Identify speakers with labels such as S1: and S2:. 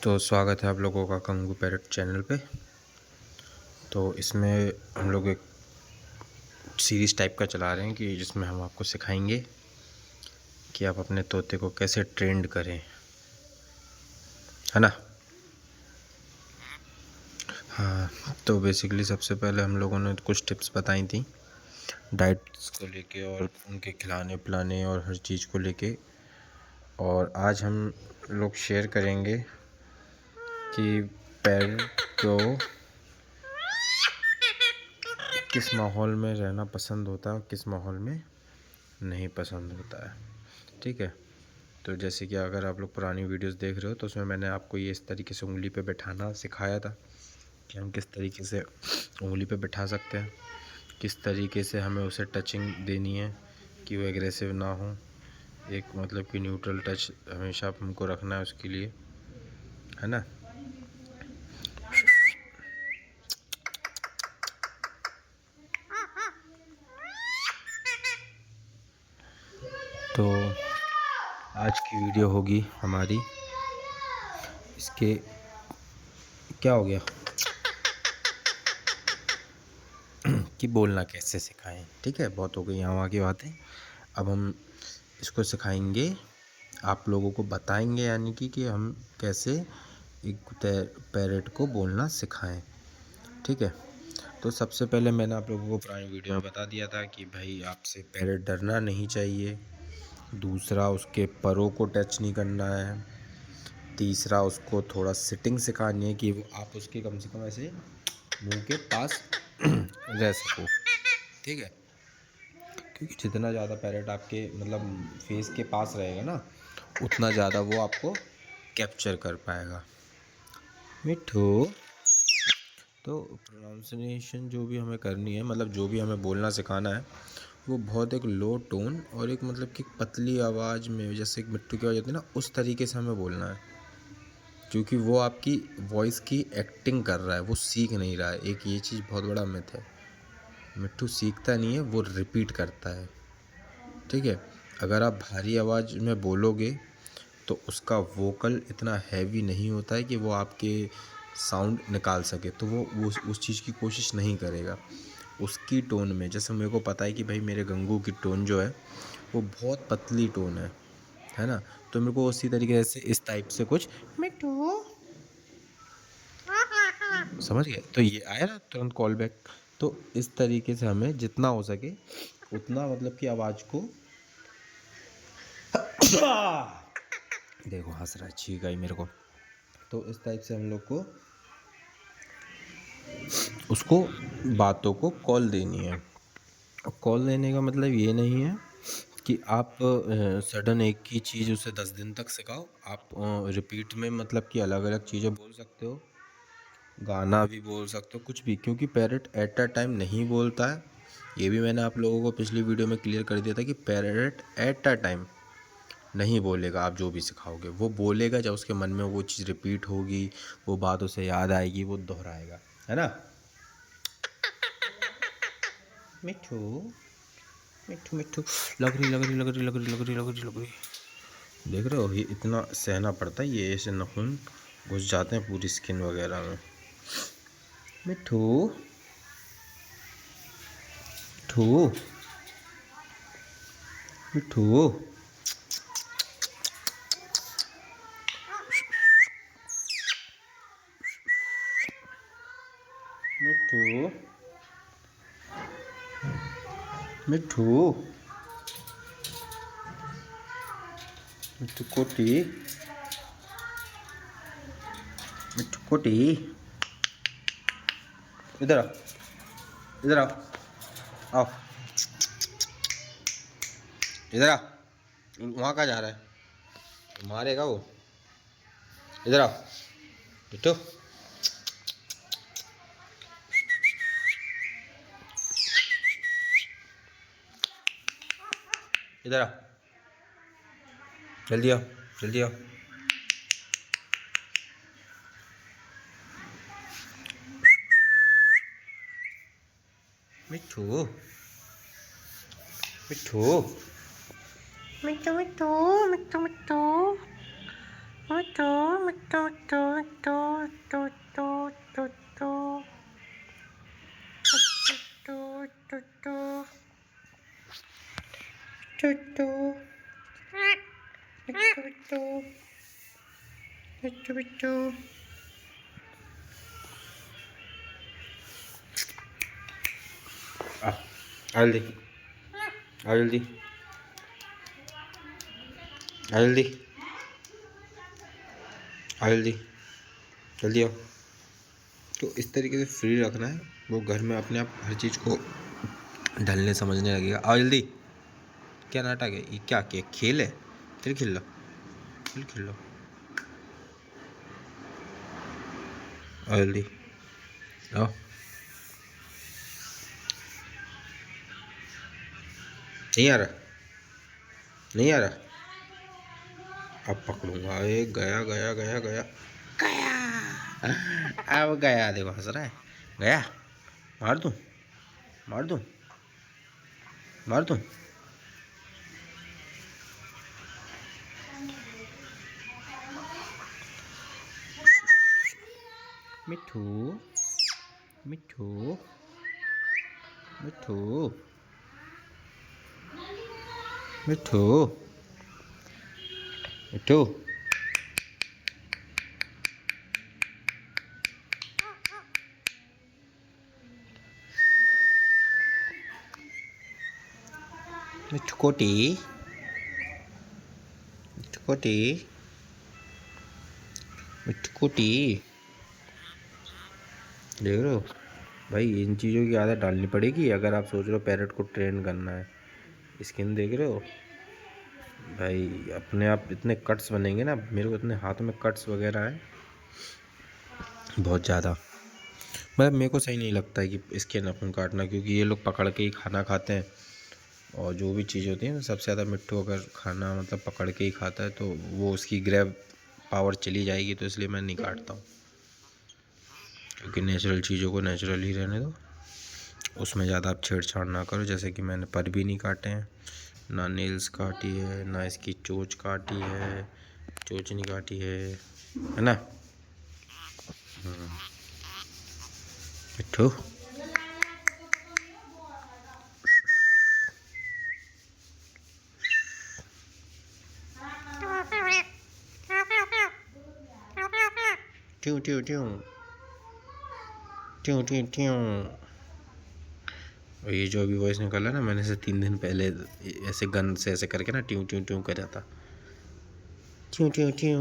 S1: तो स्वागत है आप लोगों का कंगू पैरट चैनल पे। तो इसमें हम लोग एक सीरीज़ टाइप का चला रहे हैं कि जिसमें हम आपको सिखाएंगे कि आप अपने तोते को कैसे ट्रेंड करें, है ना। हाँ, तो बेसिकली सबसे पहले हम लोगों ने कुछ टिप्स बताई थी डाइट्स को लेके और उनके खिलाने पिलाने और हर चीज़ को लेके। और आज हम लोग शेयर करेंगे कि पैरट को किस माहौल में रहना पसंद होता है और किस माहौल में नहीं पसंद होता है। ठीक है, तो जैसे कि अगर आप लोग पुरानी वीडियोस देख रहे हो तो उसमें मैंने आपको ये इस तरीके से उंगली पे बैठाना सिखाया था कि हम किस तरीके से उंगली पे बैठा सकते हैं, किस तरीके से हमें उसे टचिंग देनी है कि वो एग्रेसिव ना हो। एक मतलब कि न्यूट्रल टच हमेशा हमको रखना है उसके लिए, है ना। तो आज की वीडियो होगी हमारी इसके क्या हो गया कि बोलना कैसे सिखाएं। ठीक है, बहुत हो गई यहाँ वहाँ की बातें। अब हम इसको सिखाएंगे, आप लोगों को बताएंगे यानी कि हम कैसे एक पैरट को बोलना सिखाएं। ठीक है, तो सबसे पहले मैंने आप लोगों को पुरानी वीडियो में बता दिया था कि भाई आपसे पैरट डरना नहीं चाहिए। दूसरा, उसके परों को टच नहीं करना है। तीसरा, उसको थोड़ा सिटिंग सिखानी है कि वो आप उसके कम से कम ऐसे मुंह के पास रह सको। ठीक है, क्योंकि जितना ज़्यादा पैरेट आपके मतलब फेस के पास रहेगा ना, उतना ज़्यादा वो आपको कैप्चर कर पाएगा। मिठू, तो प्रोनाउंसिएशन जो भी हमें करनी है, मतलब जो भी हमें बोलना सिखाना है, वो बहुत एक लो टोन और एक मतलब कि पतली आवाज़ में, जैसे एक मिट्टू की आवाज़ होती है ना, उस तरीके से हमें बोलना है। क्योंकि वो आपकी वॉइस की एक्टिंग कर रहा है, वो सीख नहीं रहा है। एक ये चीज़ बहुत बड़ा मिथ है, मिट्टू सीखता नहीं है, वो रिपीट करता है। ठीक है, अगर आप भारी आवाज़ में बोलोगे तो उसका वोकल इतना हैवी नहीं होता है कि वो आपके साउंड निकाल सके, तो वो उस चीज़ की कोशिश नहीं करेगा। उसकी टोन में, जैसे मेरे को पता है कि भाई मेरे गंगू की टोन जो है वो बहुत पतली टोन है ना, तो मेरे को उसी तरीके से इस टाइप से कुछ मिट्टू समझ गए, तो ये आया ना तुरंत कॉल बैक। तो इस तरीके से हमें जितना हो सके उतना मतलब कि आवाज़ को देखो हंस रहा है, छींक आई मेरे को। तो इस टाइप से हम लोग को उसको बातों को कॉल देनी है। कॉल देने का मतलब ये नहीं है कि आप सडन एक ही चीज़ उसे 10 दिन तक सिखाओ। आप रिपीट में मतलब कि अलग अलग चीज़ें बोल सकते हो, गाना भी बोल सकते हो, कुछ भी, क्योंकि पैरट एट अ टाइम नहीं बोलता है। ये भी मैंने आप लोगों को पिछली वीडियो में क्लियर कर दिया था कि पैरट एट अ टाइम नहीं बोलेगा। आप जो भी सिखाओगे वो बोलेगा जब उसके मन में वो चीज़ रिपीट होगी, वो बात उसे याद आएगी, वो दोहराएगा, है ना। मिठू मिठू मिठू, लग रही लग रही लग रही लग रही लग रही लग रही लग रही, देख रहे हो, ये इतना सहना पड़ता है, ये ऐसे नाखून घुस जाते हैं पूरी स्किन वगैरह में। मिठू मिठू मिठू मिठू मिठू मिठू कोटी, मिठू कोटी, इधर आओ, इधर आओ, आओ इधर आ। वहाँ कहाँ जा रहा है, मारेगा वो। इधर आओ मिठू, इधर आ, जल्दी आओ, जल्दी आओ। मिठू मिठू मिठू मिठू मिठू मिठू मिट्टू मिट्टू मिट्टू मिट्टू मिट्टू मिट्टू मिट्टू मिट्टू मिट्टू मिट्टू मिट्टू मिट्टू आ जल्दी आ जल्दी आ जल्दी आ जल्दी जल्दी आओ। तो इस तरीके से फ्री रखना है, वो घर में अपने आप हर चीज़ को ढलने समझने लगेगा। आओ जल्दी। क्या नाटक है ये? क्या खेल है? फिर खेल लो, फिर खेल लो। आओ जल्दी आओ। नहीं आ रहा, नहीं आ रहा। अब पकड़ूंगा। एक गया गया गया गया गया। अब गया, देखो हंस रहा है। गया, मार दूं, मार दूं, मार दूं। मिठू मिठू मिठू मिठू मिठू। मिठू कोटी, मिठू कोटी, मिठू कोटी। देख रहे हो भाई, इन चीज़ों की आदत डालनी पड़ेगी अगर आप सोच रहे हो पैरट को ट्रेन करना है। स्किन देख रहे हो भाई, अपने आप इतने कट्स बनेंगे ना। मेरे को इतने हाथ में कट्स वगैरह है बहुत ज़्यादा। मतलब मेरे को सही नहीं लगता है कि इसके नाखून काटना, क्योंकि ये लोग पकड़ के ही खाना खाते हैं। और जो भी चीज़ होती है ना, सबसे ज़्यादा मिट्टू अगर खाना मतलब पकड़ के ही खाता है तो वो उसकी ग्रैब पावर चली जाएगी। तो इसलिए मैं नहीं काटता हूँ, क्योंकि नेचुरल चीज़ों को नेचुरल ही रहने दो, उसमें ज़्यादा आप छेड़छाड़ ना करो। जैसे कि मैंने पर भी नहीं काटे हैं, ना नेल्स काटी है, ना इसकी चोंच काटी है, चोंच नहीं काटी है ना। मिट्टू ट्यू ट्यू ट्यू ट्यू ट्यू ट्यू। और ये जो अभी वॉइस निकाला ना, मैंने इसे 3 दिन पहले ऐसे गन से ऐसे करके ना ट्यू ट्यू ट्यू करा था। ट्यू ट्यू ट्यू।